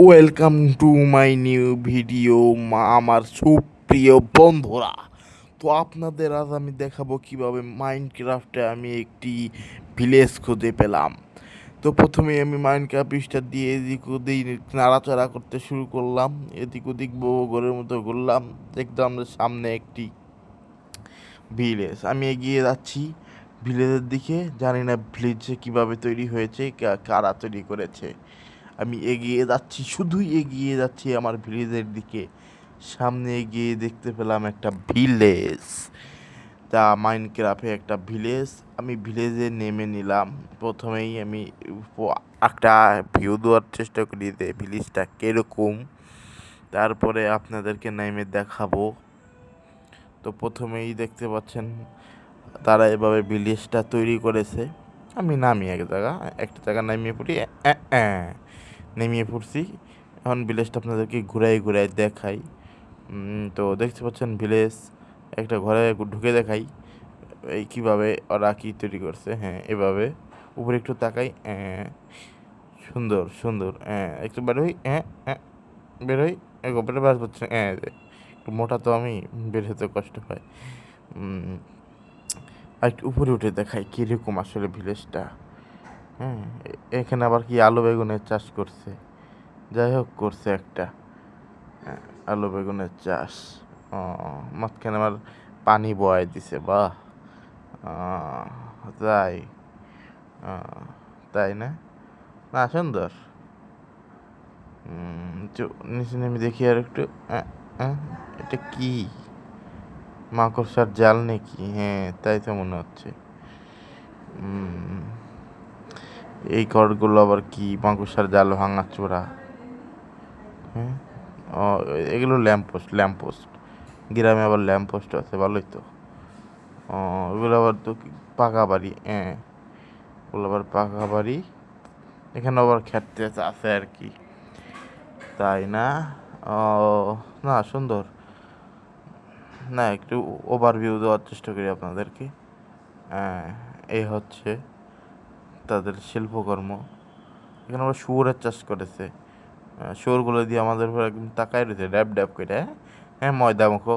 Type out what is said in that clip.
Welcome to my new video আমার সুপ্রিয় বন্ধুরা। তো আপনাদের আজ আমি দেখাবো কিভাবে মাইনক্রাফটে আমি একটি ভিলেজ খুঁজে পেলাম। তো প্রথমে আমি মাইনক্রাফট পৃষ্ঠা দিয়ে এদিক ওদিক নাড়াচাড়া করতে শুরু করলাম, এদিক ওদিক বউ ঘরের মতো ঘুরলাম, দেখলাম যে সামনে একটি ভিলেজ। আমি এগিয়ে যাচ্ছি ভিলেজের দিকে, জানি না ভিলেজে কীভাবে তৈরি হয়েছে, কারা তৈরি করেছে। আমি এগিয়ে যাচ্ছি, শুধুই এগিয়ে যাচ্ছি আমার ভিলেজের দিকে। সামনে এগিয়ে দেখতে পেলাম একটা ভিলেজ, তা মাইনক্রাফটে একটা ভিলেজ। আমি ভিলেজে নেমে নিলাম। প্রথমেই আমি একটা ভিউ দেওয়ার চেষ্টা করি যে ভিলেজটা কীরকম, তারপরে আপনাদেরকে নেমে দেখাবো। তো প্রথমেই দেখতে পাচ্ছেন তারা এভাবে ভিলেজটা তৈরি করেছে। আমি নামি একটা জায়গা নামিয়ে পড়ি, নেমিয়ে পড়ছি। এখন ভিলেজটা আপনাদেরকে ঘুরাই ঘুরাই দেখাই। তো দেখতে পাচ্ছেন ভিলেজ, একটা ঘরে ঢুকে দেখাই এই কীভাবে ওরা কী তৈরি করছে। হ্যাঁ, এভাবে উপরে একটু তাকাই, সুন্দর সুন্দর। একটু বেরোই, বেরোই, বেরো বাস হচ্ছে। একটু মোটা তো আমি, বের হতে কষ্ট হয়। আর একটু উপরে উঠে দেখাই কীরকম আসলে ভিলেজটা। হ্যাঁ, এখানে আবার কি আলু বেগুনের চাষ করছে, যাই হোক করছে একটা আলু বেগুনের চাষ। ও, মাঝখানে আমার পানি বয়াই দিছে, বাহ। তাই, তাই না? না, সুন্দর। নিচে নেমে দেখি আর একটু। এটা কি, মাকড়সার জাল নাকি? হ্যাঁ, তাই তো মনে হচ্ছে। এই ঘরগুলো আবার কি মাকড়সার জাল ভাঙা চোরা? হ্যাঁ, ও, এগুলো ল্যাম্পপোস্ট। গ্রামে আবার ল্যাম্পপোস্ট আছে, ভালোই তো। ও, এগুলো আবার তো পাকা বাড়ি। ওগুলো আবার পাকা বাড়ি। এখানে আবার খেতে আছে আর কি, তাই না? ও, না, সুন্দর। না, একটু ওভারভিউ দেওয়ার চেষ্টা করি আপনাদেরকে। এই হচ্ছে তাদের শিল্পকর্ম। এখানে আবার শুয়োরের চাষ করেছে। শুয়োরগুলো দিয়ে আমাদের উপর একদম তাকায় রয়েছে, ড্যাব ড্যাব করে। হ্যাঁ, ময়দা মুখো।